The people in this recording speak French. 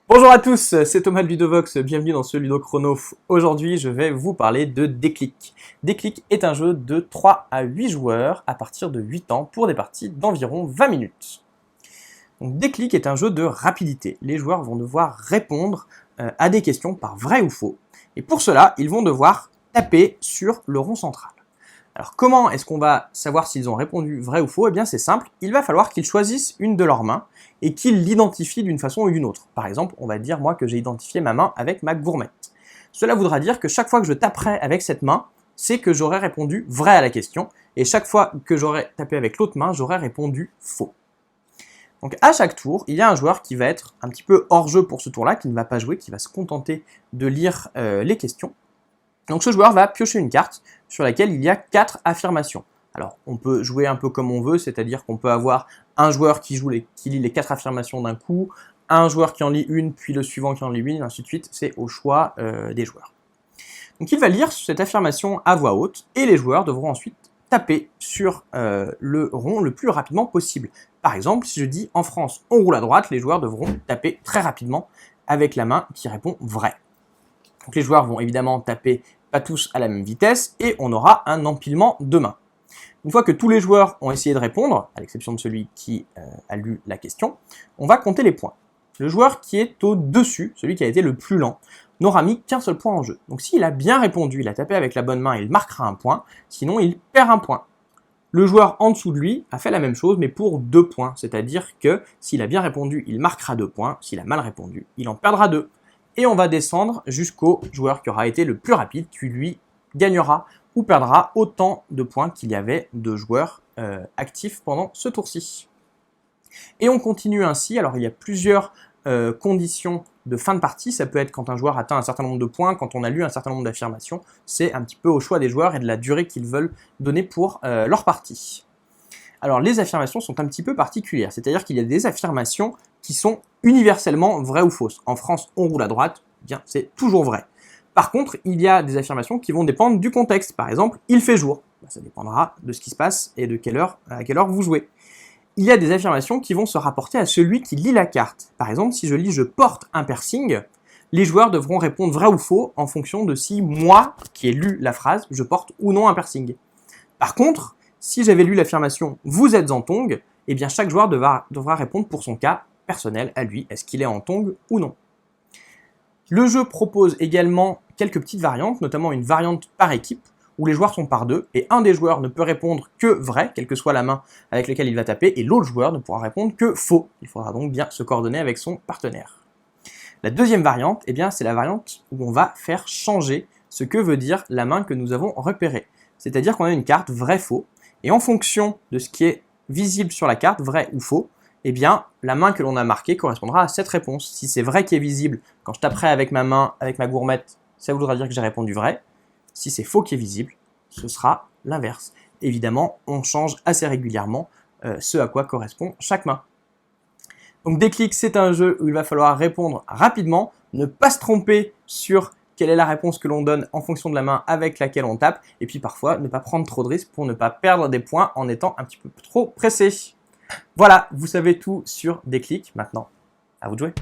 Bonjour à tous, c'est Thomas de Ludovox, bienvenue dans ce Ludo Chrono. Aujourd'hui, je vais vous parler de Déclic. Déclic est un jeu de 3 à 8 joueurs à partir de 8 ans pour des parties d'environ 20 minutes. Donc, Déclic est un jeu de rapidité. Les joueurs vont devoir répondre à des questions par vrai ou faux. Et pour cela, ils vont devoir taper sur le rond central. Alors comment est-ce qu'on va savoir s'ils ont répondu vrai ou faux? Eh bien c'est simple, il va falloir qu'ils choisissent une de leurs mains et qu'ils l'identifient d'une façon ou d'une autre. Par exemple, on va dire moi que j'ai identifié ma main avec ma gourmette. Cela voudra dire que chaque fois que je taperai avec cette main, c'est que j'aurai répondu vrai à la question, et chaque fois que j'aurai tapé avec l'autre main, j'aurai répondu faux. Donc à chaque tour, il y a un joueur qui va être un petit peu hors jeu pour ce tour-là, qui ne va pas jouer, qui va se contenter de lire les questions. Donc ce joueur va piocher une carte sur laquelle il y a 4 affirmations. Alors on peut jouer un peu comme on veut, c'est-à-dire qu'on peut avoir un joueur qui lit les 4 affirmations d'un coup, un joueur qui en lit une, puis le suivant qui en lit une, et ainsi de suite, c'est au choix des joueurs. Donc il va lire cette affirmation à voix haute, et les joueurs devront ensuite taper sur le rond le plus rapidement possible. Par exemple, si je dis « En France, on roule à droite », les joueurs devront taper très rapidement avec la main qui répond « vrai ». Donc les joueurs vont évidemment taper pas tous à la même vitesse, et on aura un empilement de mains. Une fois que tous les joueurs ont essayé de répondre, à l'exception de celui qui a lu la question, on va compter les points. Le joueur qui est au-dessus, celui qui a été le plus lent, n'aura mis qu'un seul point en jeu. Donc s'il a bien répondu, il a tapé avec la bonne main, il marquera un point, sinon il perd un point. Le joueur en dessous de lui a fait la même chose, mais pour 2 points, c'est-à-dire que s'il a bien répondu, il marquera 2 points, s'il a mal répondu, il en perdra 2. Et on va descendre jusqu'au joueur qui aura été le plus rapide, qui lui gagnera ou perdra autant de points qu'il y avait de joueurs actifs pendant ce tour-ci. Et on continue ainsi, alors il y a plusieurs conditions de fin de partie, ça peut être quand un joueur atteint un certain nombre de points, quand on a lu un certain nombre d'affirmations, c'est un petit peu au choix des joueurs et de la durée qu'ils veulent donner pour leur partie. Alors les affirmations sont un petit peu particulières, c'est-à-dire qu'il y a des affirmations qui sont universellement vraies ou fausses. En France, on roule à droite, bien c'est toujours vrai. Par contre, il y a des affirmations qui vont dépendre du contexte. Par exemple, il fait jour. Ça dépendra de ce qui se passe et à quelle heure vous jouez. Il y a des affirmations qui vont se rapporter à celui qui lit la carte. Par exemple, si je lis « je porte un piercing », les joueurs devront répondre vrai ou faux en fonction de si moi, qui ai lu la phrase, je porte ou non un piercing. Par contre, si j'avais lu l'affirmation « vous êtes en tongs », eh bien chaque joueur devra répondre pour son cas personnel à lui, est-ce qu'il est en tongs ou non. Le jeu propose également quelques petites variantes, notamment une variante par équipe, où les joueurs sont par 2, et un des joueurs ne peut répondre que vrai, quelle que soit la main avec laquelle il va taper, et l'autre joueur ne pourra répondre que faux. Il faudra donc bien se coordonner avec son partenaire. La deuxième variante, eh bien, c'est la variante où on va faire changer ce que veut dire la main que nous avons repérée. C'est-à-dire qu'on a une carte vrai-faux, et en fonction de ce qui est visible sur la carte, vrai ou faux, eh bien, la main que l'on a marquée correspondra à cette réponse. Si c'est vrai qui est visible, quand je taperai avec ma main, avec ma gourmette, ça voudra dire que j'ai répondu vrai. Si c'est faux qui est visible, ce sera l'inverse. Évidemment, on change assez régulièrement ce à quoi correspond chaque main. Donc Déclic, c'est un jeu où il va falloir répondre rapidement, ne pas se tromper sur quelle est la réponse que l'on donne en fonction de la main avec laquelle on tape, et puis parfois ne pas prendre trop de risques pour ne pas perdre des points en étant un petit peu trop pressé. Voilà, vous savez tout sur Déclic. Maintenant, à vous de jouer.